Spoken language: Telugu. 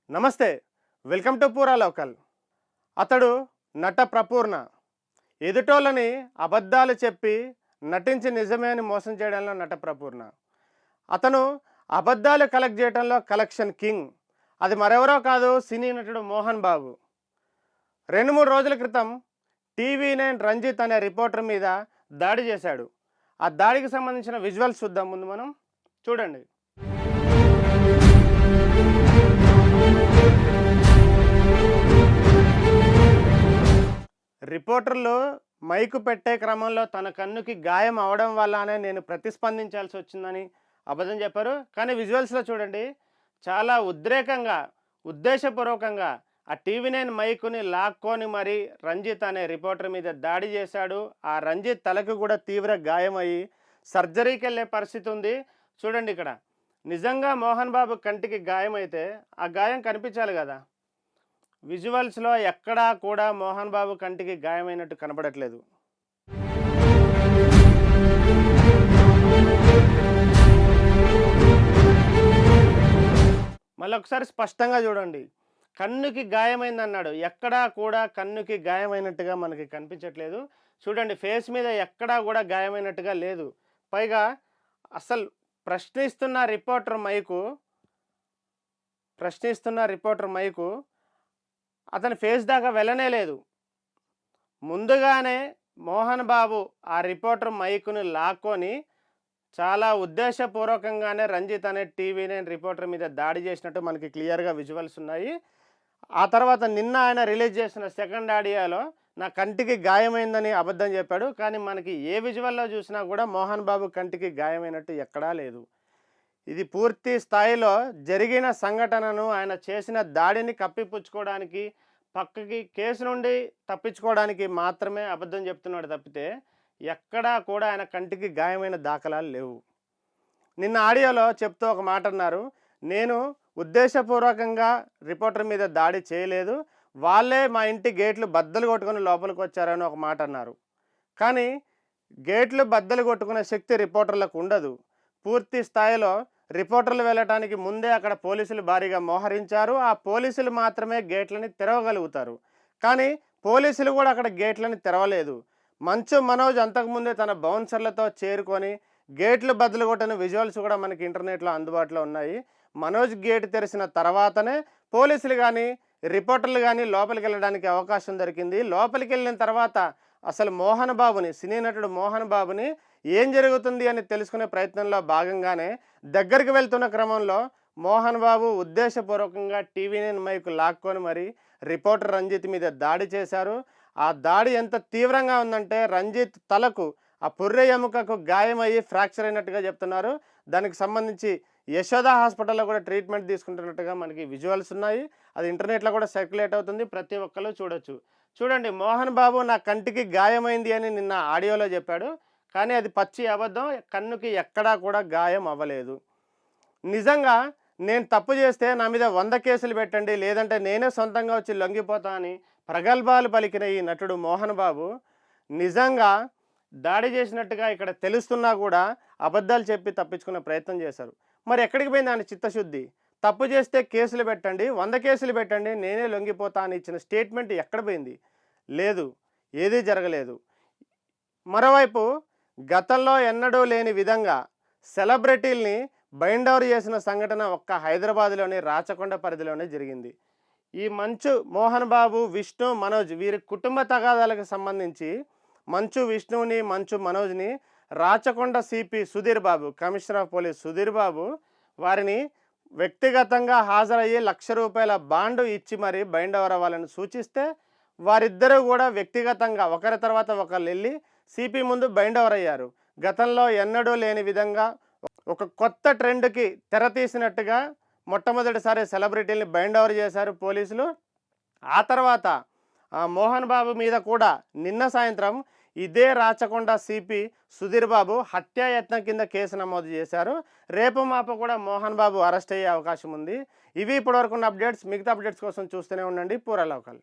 నమస్తే, వెల్కమ్ టు పూరా లోకల్. అతడు నట ప్రపూర్ణ. ఎదుటోళ్ళని అబద్ధాలు చెప్పి నటించి నిజమే అని మోసం చేయడంలో నట ప్రపూర్ణ. అతను అబద్ధాలు కలెక్ట్ చేయడంలో కలెక్షన్ కింగ్. అది మరెవరో కాదు, సినీ నటుడు మోహన్ బాబు. 2-3 రోజుల క్రితం టీవీ9 రంజిత్ అనే రిపోర్టర్ మీద దాడి చేశాడు. ఆ దాడికి సంబంధించిన విజువల్స్ చూద్దాం. ముందు మనం చూడండి. రిపోర్టర్లు మైకు పెట్టే క్రమంలో తన కన్నుకి గాయం అవడం వల్లనే నేను ప్రతిస్పందించాల్సి వచ్చిందని అబద్ధం చెప్పారు. కానీ విజువల్స్లో చూడండి, చాలా ఉద్రేకంగా, ఉద్దేశపూర్వకంగా ఆ టీవీ9 మైకుని లాక్కొని మరి రంజిత్ అనే రిపోర్టర్ మీద దాడి చేశాడు. ఆ రంజిత్ తలకు కూడా తీవ్ర గాయమయ్యి సర్జరీకి వెళ్ళే పరిస్థితి ఉంది. చూడండి, ఇక్కడ నిజంగా మోహన్ బాబు కంటికి గాయమైతే ఆ గాయం కనిపించాలి కదా. విజువల్స్లో ఎక్కడా కూడా మోహన్ బాబు కంటికి గాయమైనట్టు కనబడట్లేదు. మళ్ళీ ఒకసారి స్పష్టంగా చూడండి. కన్నుకి గాయమైంది అన్నాడు, ఎక్కడా కూడా కన్నుకి గాయమైనట్టుగా మనకి కనిపించట్లేదు. చూడండి, ఫేస్ మీద ఎక్కడా కూడా గాయమైనట్టుగా లేదు. పైగా అసలు ప్రశ్నిస్తున్న రిపోర్టర్ మైకు అతని ఫేస్ దాకా వెళ్ళనే లేదు. ముందుగానే మోహన్ బాబు ఆ రిపోర్టర్ మైకుని లాక్కొని చాలా ఉద్దేశపూర్వకంగానే రంజిత్ అనే టీవీ9 రిపోర్టర్ మీద దాడి చేసినట్టు మనకి క్లియర్గా విజువల్స్ ఉన్నాయి. ఆ తర్వాత నిన్న ఆయన రిలీజ్ చేసిన సెకండ్ ఆడియోలో నా కంటికి గాయమైందని అబద్ధం చెప్పాడు. కానీ మనకి ఏ విజువల్లో చూసినా కూడా మోహన్ బాబు కంటికి గాయమైనట్టు ఎక్కడా లేదు. ఇది పూర్తి స్థాయిలో జరిగిన సంఘటనను, ఆయన చేసిన దాడిని కప్పిపుచ్చుకోవడానికి, పక్కకి కేసు నుండి తప్పించుకోవడానికి మాత్రమే అబద్ధం చెప్తున్నాడు తప్పితే ఎక్కడా కూడా ఆయన కంటికి గాయమైన దాఖలాలు లేవు. నిన్న ఆడియోలో చెప్తూ ఒక మాట అన్నారు, నేను ఉద్దేశపూర్వకంగా రిపోర్టర్ మీద దాడి చేయలేదు, వాళ్ళే మా ఇంటి గేట్లు బద్దలు కొట్టుకుని లోపలికి వచ్చారని ఒక మాట అన్నారు. కానీ గేట్లు బద్దలు కొట్టుకునే శక్తి రిపోర్టర్లకు ఉండదు. పూర్తి స్థాయిలో రిపోర్టర్లు వెళ్ళటానికి ముందే అక్కడ పోలీసులు భారీగా మోహరించారు. ఆ పోలీసులు మాత్రమే గేట్లని తెరవగలుగుతారు. కానీ పోలీసులు కూడా అక్కడ గేట్లని తెరవలేదు. మంచు మనోజ్ అంతకుముందే తన బౌన్సర్లతో చేరుకొని గేట్లు బద్దలు కొట్టిన విజువల్స్ కూడా మనకి ఇంటర్నెట్లో అందుబాటులో ఉన్నాయి. మనోజ్ గేట్ తెరిచిన తర్వాతనే పోలీసులు కానీ రిపోర్టర్లు కానీ లోపలికి వెళ్ళడానికి అవకాశం దొరికింది. లోపలికి వెళ్ళిన తర్వాత అసలు మోహన్ బాబుని, సినీ నటుడు మోహన్ బాబుని ఏం జరుగుతుంది అని తెలుసుకునే ప్రయత్నంలో భాగంగానే దగ్గరికి వెళ్తున్న క్రమంలో మోహన్ బాబు ఉద్దేశపూర్వకంగా టీవీ9 మైకు లాక్కొని మరి రిపోర్టర్ రంజిత్ మీద దాడి చేశారు. ఆ దాడి ఎంత తీవ్రంగా ఉందంటే రంజిత్ తలకు, ఆ పుర్రె ఎముకకు గాయమయ్యి ఫ్రాక్చర్ అయినట్టుగా చెప్తున్నారు. దానికి సంబంధించి యశోద హాస్పిటల్లో కూడా ట్రీట్మెంట్ తీసుకుంటున్నట్టుగా మనకి విజువల్స్ ఉన్నాయి. అది ఇంటర్నెట్లో కూడా సర్క్యులేట్ అవుతుంది, ప్రతి ఒక్కరు చూడొచ్చు. చూడండి, మోహన్ బాబు నా కంటికి గాయమైంది అని నిన్న ఆడియోలో చెప్పాడు. కానీ అది పచ్చి అబద్ధం. కన్నుకి ఎక్కడా కూడా గాయం అవ్వలేదు. నిజంగా నేను తప్పు చేస్తే నా మీద 100 కేసులు పెట్టండి, లేదంటే నేనే సొంతంగా వచ్చి లొంగిపోతా అని ప్రగల్భాలు పలికిన ఈ నటుడు మోహన్ బాబు నిజంగా దాడి చేసినట్టుగా ఇక్కడ తెలుస్తున్నా కూడా అబద్ధాలు చెప్పి తప్పించుకునే ప్రయత్నం చేశారు. మరి ఎక్కడికి పోయింది ఆయన చిత్తశుద్ధి? తప్పు చేస్తే కేసులు పెట్టండి, 100 కేసులు పెట్టండి, నేనే లొంగిపోతా అని ఇచ్చిన స్టేట్మెంట్ ఎక్కడ పోయింది? లేదు, ఏదీ జరగలేదు. మరోవైపు గతంలో ఎన్నడూ లేని విధంగా సెలబ్రిటీల్ని బైండ్ ఓవర్ చేసిన సంఘటన ఒక్క హైదరాబాద్లోని రాచకొండ పరిధిలోనే జరిగింది. ఈ మంచు మోహన్ బాబు, విష్ణు, మనోజ్ వీరి కుటుంబ తగాదాలకు సంబంధించి మంచు విష్ణుని, మంచు మనోజ్ని Rachakonda CP Sudheer Babu, commissioner of police Sudheer Babu వారిని వ్యక్తిగతంగా హాజరయ్యి ₹1,00,000 బాండు ఇచ్చి మరి బైండ్ ఓవర్ అవ్వాలని సూచిస్తే వారిద్దరూ కూడా వ్యక్తిగతంగా ఒకరి తర్వాత ఒకరు వెళ్ళి సిపి ముందు బైండ్ ఓవర్ అయ్యారు. గతంలో ఎన్నడూ లేని విధంగా ఒక కొత్త ట్రెండ్కి తెర తీసినట్టుగా మొట్టమొదటిసారి సెలబ్రిటీని బైండ్ ఓవర్ చేశారు పోలీసులు. ఆ తర్వాత మోహన్ బాబు మీద కూడా నిన్న సాయంత్రం ఇదే రాచకొండ సిపి సుధీర్ బాబు హత్యాయత్నం కింద కేసు నమోదు చేశారు. రేపు మాపు కూడా మోహన్ బాబు అరెస్ట్ అయ్యే అవకాశం ఉంది. ఇవి ఇప్పటివరకు ఉన్న అప్డేట్స్. మిగతా అప్డేట్స్ కోసం చూస్తూనే ఉండండి పూరా లోకల్.